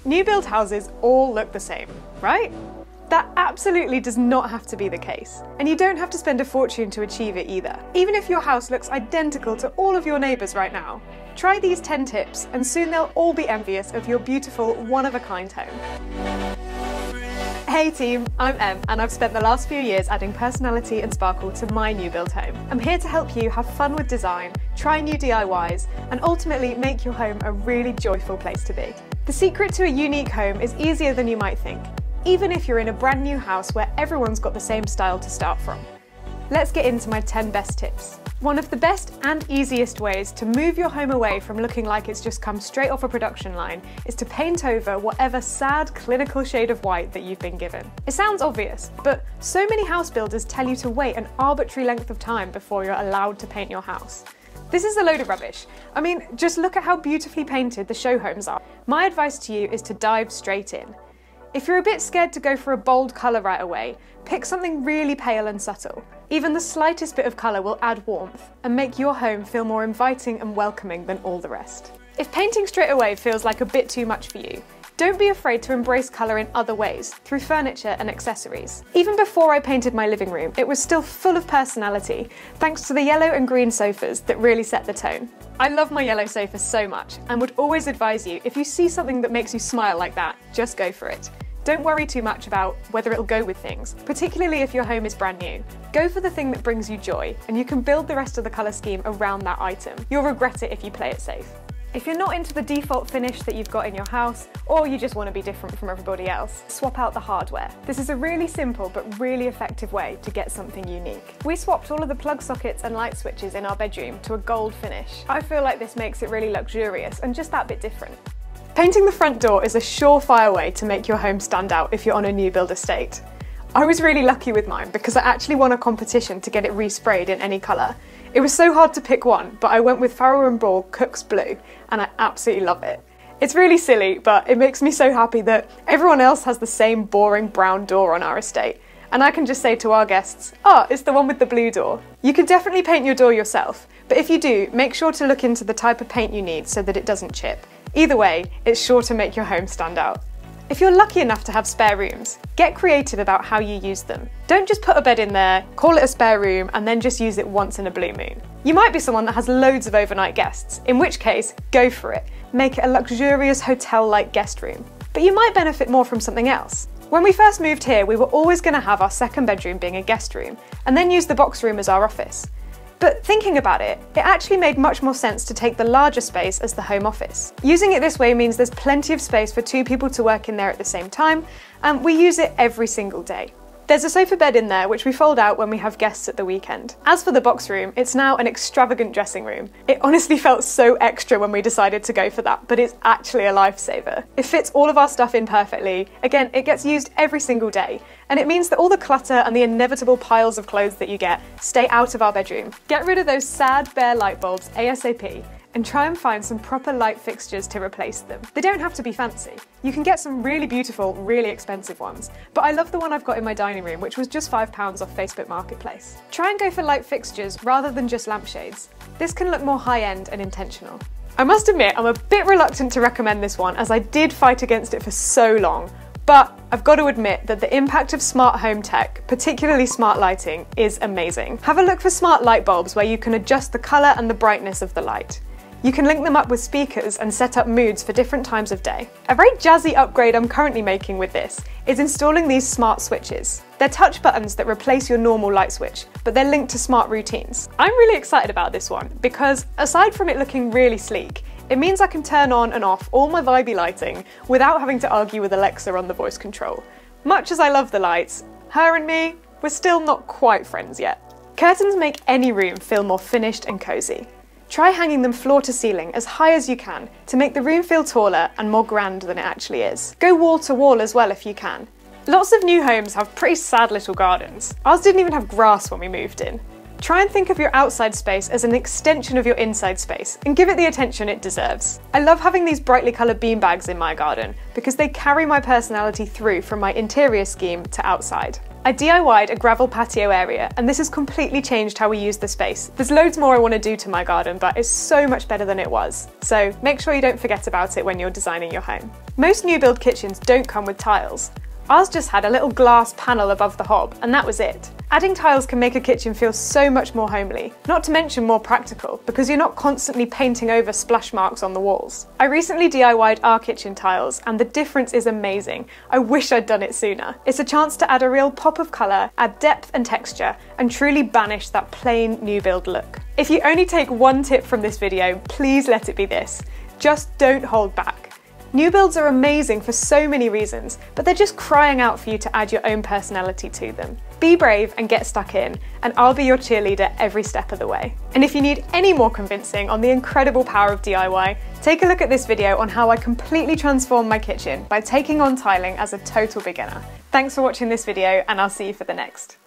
New build houses all look the same, right? That absolutely does not have to be the case, and you don't have to spend a fortune to achieve it either. Even if your house looks identical to all of your neighbours right now, try these 10 tips and soon they'll all be envious of your beautiful, one-of-a-kind home. Hey team, I'm Em, and I've spent the last few years adding personality and sparkle to my new build home. I'm here to help you have fun with design, try new DIYs, and ultimately make your home a really joyful place to be. The secret to a unique home is easier than you might think, even if you're in a brand new house where everyone's got the same style to start from. Let's get into my 10 best tips. One of the best and easiest ways to move your home away from looking like it's just come straight off a production line is to paint over whatever sad, clinical shade of white that you've been given. It sounds obvious, but so many house builders tell you to wait an arbitrary length of time before you're allowed to paint your house. This is a load of rubbish. I mean, just look at how beautifully painted the show homes are. My advice to you is to dive straight in. If you're a bit scared to go for a bold colour right away, pick something really pale and subtle. Even the slightest bit of colour will add warmth and make your home feel more inviting and welcoming than all the rest. If painting straight away feels like a bit too much for you, don't be afraid to embrace colour in other ways, through furniture and accessories. Even before I painted my living room, it was still full of personality, thanks to the yellow and green sofas that really set the tone. I love my yellow sofa so much, and would always advise you, if you see something that makes you smile like that, just go for it. Don't worry too much about whether it'll go with things, particularly if your home is brand new. Go for the thing that brings you joy, and you can build the rest of the colour scheme around that item. You'll regret it if you play it safe. If you're not into the default finish that you've got in your house, or you just want to be different from everybody else, swap out the hardware. This is a really simple but really effective way to get something unique. We swapped all of the plug sockets and light switches in our bedroom to a gold finish. I feel like this makes it really luxurious and just that bit different. Painting the front door is a surefire way to make your home stand out if you're on a new build estate. I was really lucky with mine because I actually won a competition to get it resprayed in any colour. It was so hard to pick one, but I went with Farrow & Ball Cook's Blue, and I absolutely love it. It's really silly, but it makes me so happy that everyone else has the same boring brown door on our estate. And I can just say to our guests, oh, it's the one with the blue door. You can definitely paint your door yourself, but if you do, make sure to look into the type of paint you need so that it doesn't chip. Either way, it's sure to make your home stand out. If you're lucky enough to have spare rooms, get creative about how you use them. Don't just put a bed in there, call it a spare room, and then just use it once in a blue moon. You might be someone that has loads of overnight guests, in which case, go for it. Make it a luxurious hotel-like guest room. But you might benefit more from something else. When we first moved here, we were always going to have our second bedroom being a guest room, and then use the box room as our office. But thinking about it, it actually made much more sense to take the larger space as the home office. Using it this way means there's plenty of space for two people to work in there at the same time, and we use it every single day. There's a sofa bed in there which we fold out when we have guests at the weekend. As for the box room, it's now an extravagant dressing room. It honestly felt so extra when we decided to go for that, but it's actually a lifesaver. It fits all of our stuff in perfectly. Again, it gets used every single day, and it means that all the clutter and the inevitable piles of clothes that you get stay out of our bedroom. Get rid of those sad bare light bulbs ASAP, and try and find some proper light fixtures to replace them. They don't have to be fancy. You can get some really beautiful, really expensive ones, but I love the one I've got in my dining room, which was just £5 off Facebook Marketplace. Try and go for light fixtures rather than just lampshades. This can look more high-end and intentional. I must admit, I'm a bit reluctant to recommend this one as I did fight against it for so long, but I've got to admit that the impact of smart home tech, particularly smart lighting, is amazing. Have a look for smart light bulbs where you can adjust the colour and the brightness of the light. You can link them up with speakers and set up moods for different times of day. A very jazzy upgrade I'm currently making with this is installing these smart switches. They're touch buttons that replace your normal light switch, but they're linked to smart routines. I'm really excited about this one because, aside from it looking really sleek, it means I can turn on and off all my vibey lighting without having to argue with Alexa on the voice control. Much as I love the lights, her and me, we're still not quite friends yet. Curtains make any room feel more finished and cozy. Try hanging them floor to ceiling as high as you can to make the room feel taller and more grand than it actually is. Go wall to wall as well if you can. Lots of new homes have pretty sad little gardens. Ours didn't even have grass when we moved in. Try and think of your outside space as an extension of your inside space and give it the attention it deserves. I love having these brightly coloured beanbags in my garden because they carry my personality through from my interior scheme to outside. I DIY'd a gravel patio area, and this has completely changed how we use the space. There's loads more I want to do to my garden, but it's so much better than it was. So make sure you don't forget about it when you're designing your home. Most new build kitchens don't come with tiles. Ours just had a little glass panel above the hob, and that was it. Adding tiles can make a kitchen feel so much more homely, not to mention more practical, because you're not constantly painting over splash marks on the walls. I recently DIY'd our kitchen tiles, and the difference is amazing. I wish I'd done it sooner. It's a chance to add a real pop of colour, add depth and texture, and truly banish that plain new build look. If you only take one tip from this video, please let it be this. Just don't hold back. New builds are amazing for so many reasons, but they're just crying out for you to add your own personality to them. Be brave and get stuck in, and I'll be your cheerleader every step of the way. And if you need any more convincing on the incredible power of DIY, take a look at this video on how I completely transformed my kitchen by taking on tiling as a total beginner. Thanks for watching this video, and I'll see you for the next.